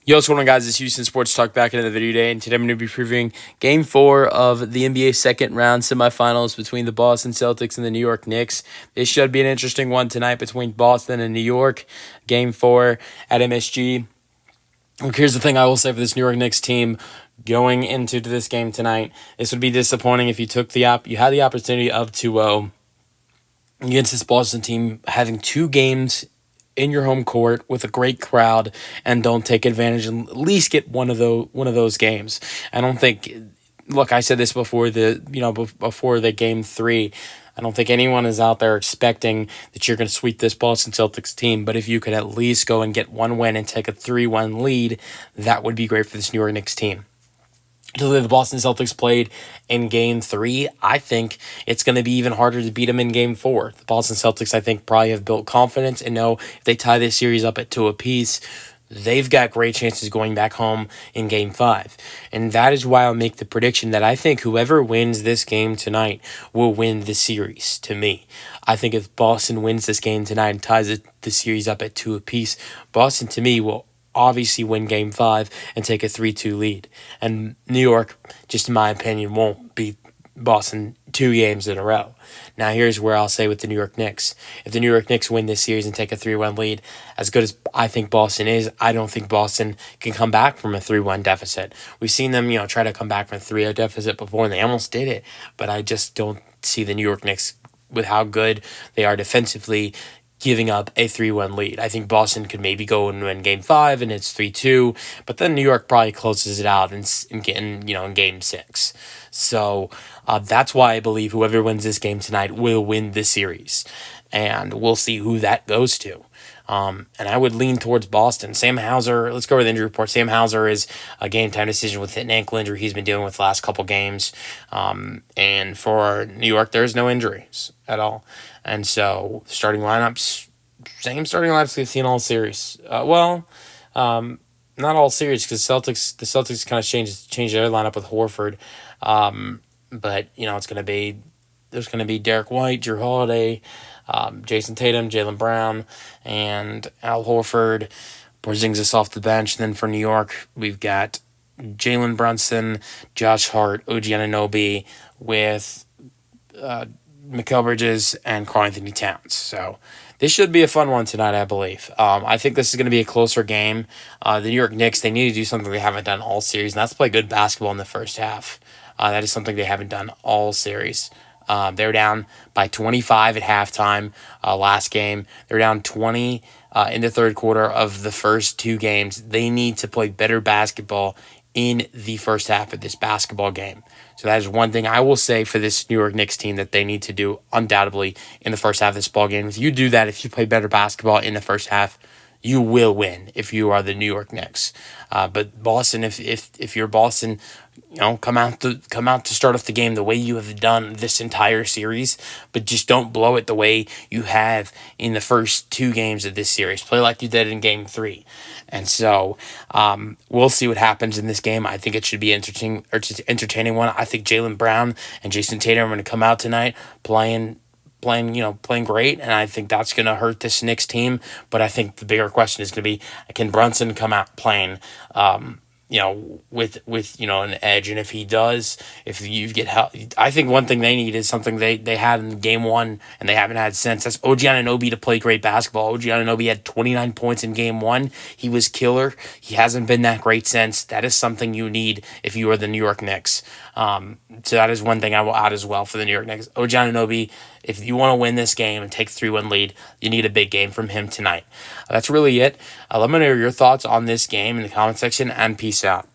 Yo, what's going on, guys? It's Houston Sports Talk back into the video today, and today I'm going to be previewing Game 4 of the NBA second round semifinals between the Boston Celtics and the New York Knicks. This should be an interesting one tonight between Boston and New York. Game 4 at MSG. Look, here's the thing I will say for this New York Knicks team going into this game tonight. This would be disappointing if you took you had the opportunity of 2-0 against this Boston team, having two games in your home court with a great crowd, and don't take advantage and at least get one of those games. I don't think. Look, I said this before the Game 3. I don't think anyone is out there expecting that you're going to sweep this Boston Celtics team, but if you could at least go and get one win and take a 3-1 lead, that would be great for this New York Knicks team. The Boston Celtics played in Game 3, I think it's going to be even harder to beat them in Game 4. The Boston Celtics, I think, probably have built confidence and know if they tie this series up at 2 apiece, they've got great chances going back home in Game 5. And that is why I'll make the prediction that I think whoever wins this game tonight will win the series, to me. I think if Boston wins this game tonight and ties the series up at 2 apiece, Boston, to me, will obviously win Game 5 and take a 3-2 lead. And New York, just in my opinion, won't beat Boston 2 games in a row. Now, here's where I'll say with the New York Knicks. If the New York Knicks win this series and take a 3-1 lead, as good as I think Boston is, I don't think Boston can come back from a 3-1 deficit. We've seen them, try to come back from a 3-0 deficit before, and they almost did it. But I just don't see the New York Knicks, with how good they are defensively, giving up a 3-1 lead. I think Boston could maybe go and win Game 5 and it's 3-2, but then New York probably closes it out in Game 6. So that's why I believe whoever wins this game tonight will win this series, and we'll see who that goes to. And I would lean towards Boston. Sam Hauser, let's go over the injury report. Sam Hauser is a game-time decision with an ankle injury he's been dealing with the last couple games. And for New York, there's no injuries at all. And so starting lineups, same starting lineups we've seen all series. Not all series, because the Celtics kind of changed their lineup with Horford. But it's going to be, there's going to be Derek White, Drew Holiday, Jason Tatum, Jaylen Brown, and Al Horford. Porzingis off the bench. Then for New York, we've got Jalen Brunson, Josh Hart, OG Anunoby, with Mikal Bridges and Karl Anthony Towns. So this should be a fun one tonight, I believe. I think this is going to be a closer game. The New York Knicks, they need to do something they haven't done all series, and that's play good basketball in the first half. That is something they haven't done all series. They're down by 25 at halftime last game. They're down 20 in the third quarter of the first two games. They need to play better basketball in the first half of this basketball game. So that is one thing I will say for this New York Knicks team that they need to do undoubtedly in the first half of this ball game. If you do that, if you play better basketball in the first half, you will win if you are the New York Knicks. But Boston, if you're Boston, come out to start off the game the way you have done this entire series, but just don't blow it the way you have in the first two games of this series. Play like you did in Game 3. And so we'll see what happens in this game. I think it should be entertaining one. I think Jaylen Brown and Jason Tatum are going to come out tonight playing great, and I think that's going to hurt this Knicks team. But I think the bigger question is going to be, can Brunson come out playing with an edge? And if he does, if you get help, I think one thing they need is something they had in Game 1 and they haven't had since. That's OG Anunoby to play great basketball. OG Anunoby had 29 points in Game 1. He was killer. He hasn't been that great since. That is something you need if you are the New York Knicks. So that is one thing I will add as well for the New York Knicks. OG Anunoby, if you want to win this game and take a 3-1 lead, you need a big game from him tonight. That's really it. Let me know your thoughts on this game in the comment section, and peace out.